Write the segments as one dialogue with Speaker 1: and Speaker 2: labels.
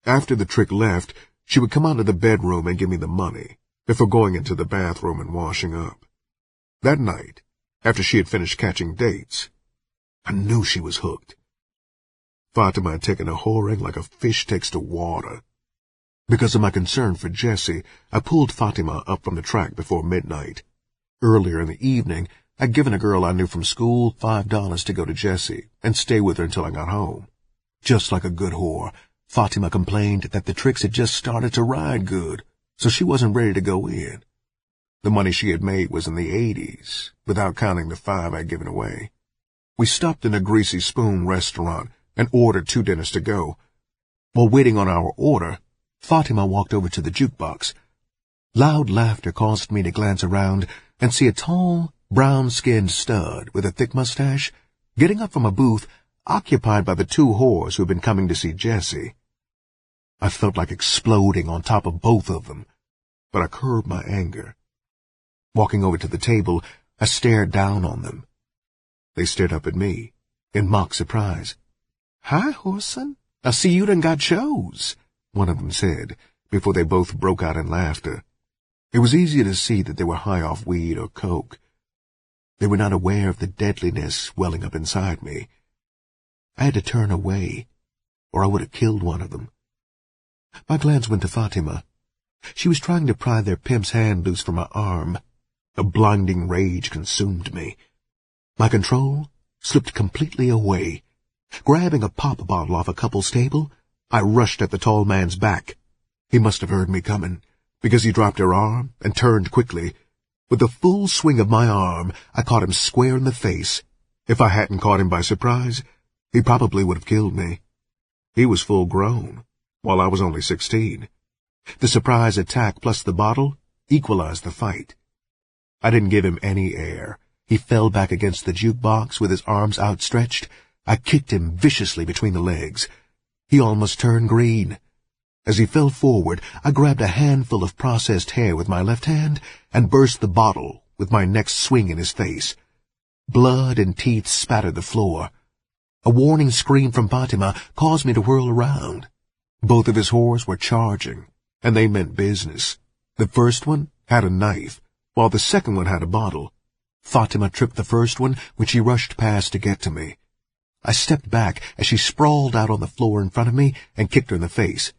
Speaker 1: After the trick left, she would come out of the bedroom and give me the money, before going into the bathroom and washing up. That night, after she had finished catching dates, I knew she was hooked. Fatima had taken a whoring like a fish takes to water. Because of my concern for Jessie, I pulled Fatima up from the track before midnight. Earlier in the evening, I'd given a girl I knew from school $5 to go to Jessie and stay with her until I got home. Just like a good whore, Fatima complained that the tricks had just started to ride good, so she wasn't ready to go in. The money she had made was in the 80s, without counting the 5 I'd given away. We stopped in a Greasy Spoon restaurant and ordered 2 dinners to go. While waiting on our order, Fatima walked over to the jukebox. Loud laughter caused me to glance around and see a tall, brown-skinned stud with a thick mustache getting up from a booth occupied by the 2 whores who had been coming to see Jessie. I felt like exploding on top of both of them, but I curbed my anger. Walking over to the table, I stared down on them. They stared up at me, in mock surprise. "Hi, Whoreson. I see you done got chose," one of them said, before they both broke out in laughter. It was easy to see that they were high off weed or coke. They were not aware of the deadliness welling up inside me. I had to turn away, or I would have killed one of them. My glance went to Fatima. She was trying to pry their pimp's hand loose from my arm. A blinding rage consumed me. My control slipped completely away. Grabbing a pop bottle off a couple's table, I rushed at the tall man's back. He must have heard me coming, because he dropped her arm and turned quickly. With the full swing of my arm, I caught him square in the face. If I hadn't caught him by surprise, he probably would have killed me. He was full grown, while I was only 16. The surprise attack plus the bottle equalized the fight. I didn't give him any air. He fell back against the jukebox with his arms outstretched. I kicked him viciously between the legs. He almost turned green. As he fell forward, I grabbed a handful of processed hair with my left hand and burst the bottle with my next swing in his face. Blood and teeth spattered the floor. A warning scream from Fatima caused me to whirl around. Both of his whores were charging, and they meant business. The first one had a knife, while the second one had a bottle. Fatima tripped the first one when she rushed past to get to me. I stepped back as she sprawled out on the floor in front of me and kicked her in the face.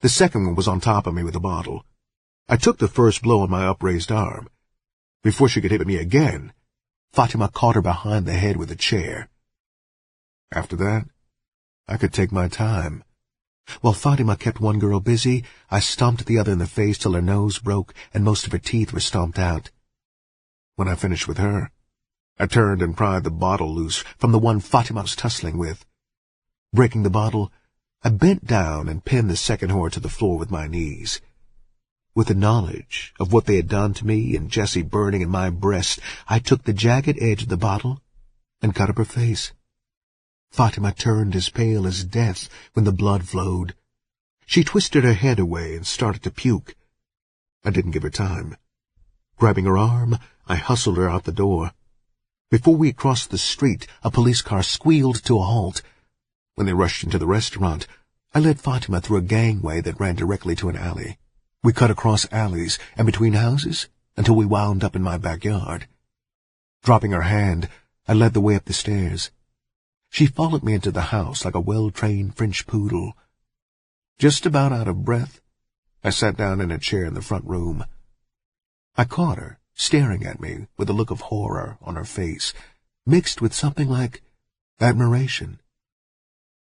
Speaker 1: The second one was on top of me with a bottle. I took the first blow on my upraised arm. Before she could hit me again, Fatima caught her behind the head with a chair. After that, I could take my time. While Fatima kept one girl busy, I stomped the other in the face till her nose broke and most of her teeth were stomped out. When I finished with her, I turned and pried the bottle loose from the one Fatima was tussling with. Breaking the bottle, I bent down and pinned the second whore to the floor with my knees. With the knowledge of what they had done to me and Jessie burning in my breast, I took the jagged edge of the bottle and cut up her face. Fatima turned as pale as death when the blood flowed. She twisted her head away and started to puke. I didn't give her time. Grabbing her arm, I hustled her out the door. Before we crossed the street, a police car squealed to a halt. When they rushed into the restaurant, I led Fatima through a gangway that ran directly to an alley. We cut across alleys and between houses until we wound up in my backyard. Dropping her hand, I led the way up the stairs. She followed me into the house like a well-trained French poodle. Just about out of breath, I sat down in a chair in the front room. I caught her staring at me with a look of horror on her face, mixed with something like admiration.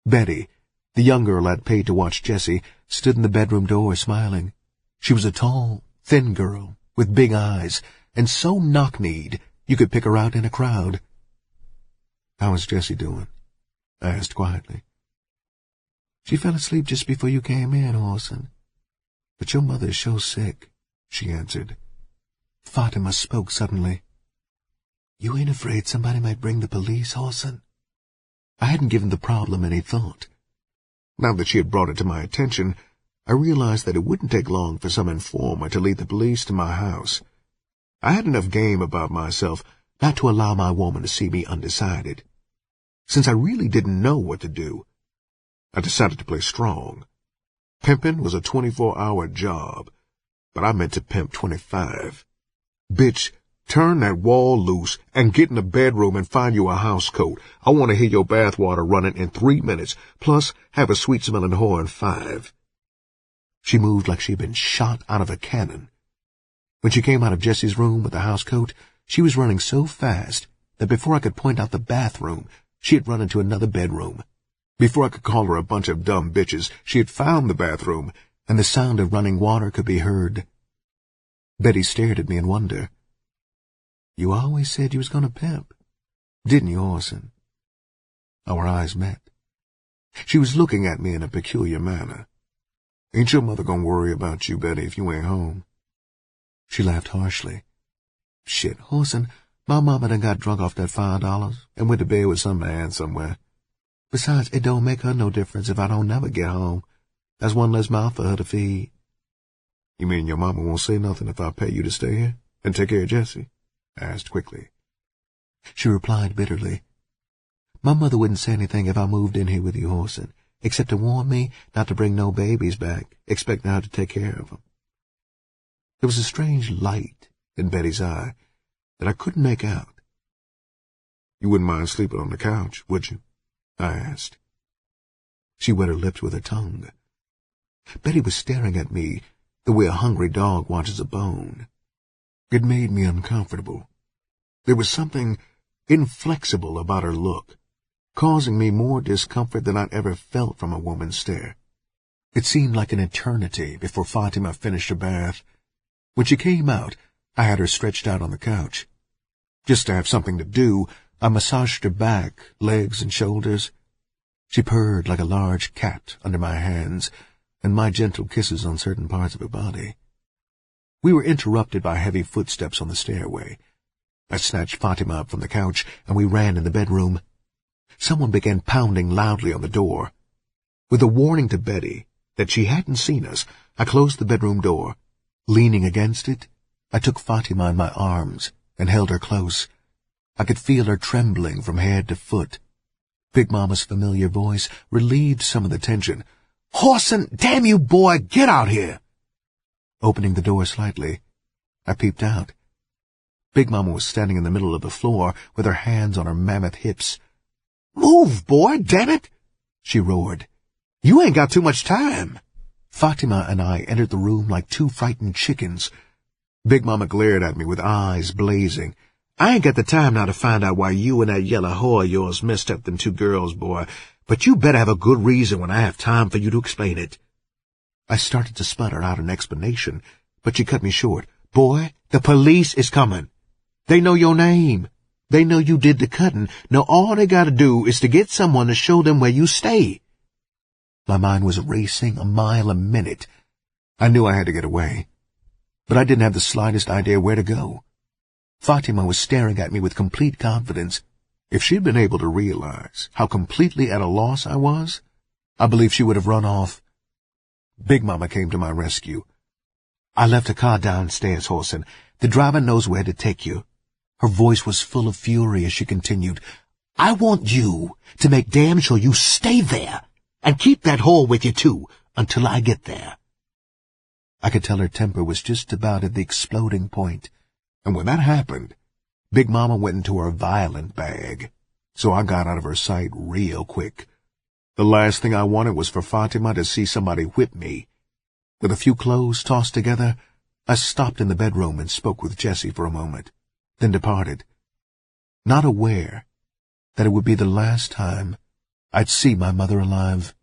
Speaker 1: Betty, the young girl I'd paid to watch Jessie, stood in the bedroom door smiling. She was a tall, thin girl with big eyes, and so knock-kneed you could pick her out in a crowd. "How is Jessie doing?" I asked quietly. "She fell asleep just before you came in, Whoreson. But your mother is so sick," she answered. Fatima spoke suddenly. "You ain't afraid somebody might bring the police, Whoreson?" I hadn't given the problem any thought. Now that she had brought it to my attention, I realized that it wouldn't take long for some informer to lead the police to my house. I had enough game about myself not to allow my woman to see me undecided. Since I really didn't know what to do, I decided to play strong. Pimping was a 24-hour job, but I meant to pimp 25. Bitch, turn that wall loose and get in the bedroom and find you a house coat. I want to hear your bathwater running in 3 minutes, plus have a sweet-smelling whore in 5. She moved like she'd been shot out of a cannon. When she came out of Jesse's room with the house coat, she was running so fast that before I could point out the bathroom, she had run into another bedroom. Before I could call her a bunch of dumb bitches, she had found the bathroom, and the sound of running water could be heard. Betty stared at me in wonder. "You always said you was going to pimp, didn't you, Whoreson?" Our eyes met. She was looking at me in a peculiar manner. "Ain't your mother gonna worry about you, Betty, if you ain't home?" She laughed harshly. "Shit, Whoreson, my mama done got drunk off that $5 and went to bed with some man somewhere. Besides, it don't make her no difference if I don't never get home. That's one less mouth for her to feed." "You mean your mama won't say nothing if I pay you to stay here and take care of Jesse?" I asked quickly. She replied bitterly, "My mother wouldn't say anything if I moved in here with you, Whoreson, except to warn me not to bring no babies back, expecting her to take care of them." There was a strange light in Betty's eye that I couldn't make out. "You wouldn't mind sleeping on the couch, would you?" I asked. She wet her lips with her tongue. Betty was staring at me the way a hungry dog watches a bone. It made me uncomfortable. There was something inflexible about her look, causing me more discomfort than I'd ever felt from a woman's stare. It seemed like an eternity before Fatima finished her bath. When she came out, I had her stretched out on the couch. Just to have something to do, I massaged her back, legs, and shoulders. She purred like a large cat under my hands, and my gentle kisses on certain parts of her body. We were interrupted by heavy footsteps on the stairway. I snatched Fatima up from the couch, and we ran in the bedroom. Someone began pounding loudly on the door. With a warning to Betty that she hadn't seen us, I closed the bedroom door. Leaning against it, I took Fatima in my arms and held her close. I could feel her trembling from head to foot. Big Mama's familiar voice relieved some of the tension. "Whoreson, damn you, boy, get out here!" Opening the door slightly, I peeped out. Big Mama was standing in the middle of the floor with her hands on her mammoth hips. "Move, boy, damn it!" she roared. "You ain't got too much time." Fatima and I entered the room like two frightened chickens. Big Mama glared at me with eyes blazing. "I ain't got the time now to find out why you and that yellow whore of yours messed up them two girls, boy, but you better have a good reason when I have time for you to explain it." I started to sputter out an explanation, but she cut me short. "Boy, the police is coming. They know your name. They know you did the cutting. Now all they gotta do is to get someone to show them where you stay." My mind was racing a mile a minute. I knew I had to get away, but I didn't have the slightest idea where to go. Fatima was staring at me with complete confidence. If she'd been able to realize how completely at a loss I was, I believe she would have run off. Big Mama came to my rescue. "I left a car downstairs, Whoreson. The driver knows where to take you." Her voice was full of fury as she continued, "I want you to make damn sure you stay there, and keep that whore with you, too, until I get there." I could tell her temper was just about at the exploding point, and when that happened, Big Mama went into her violent bag, so I got out of her sight real quick. The last thing I wanted was for Fatima to see somebody whip me. With a few clothes tossed together, I stopped in the bedroom and spoke with Jessie for a moment, then departed, not aware that it would be the last time I'd see my mother alive.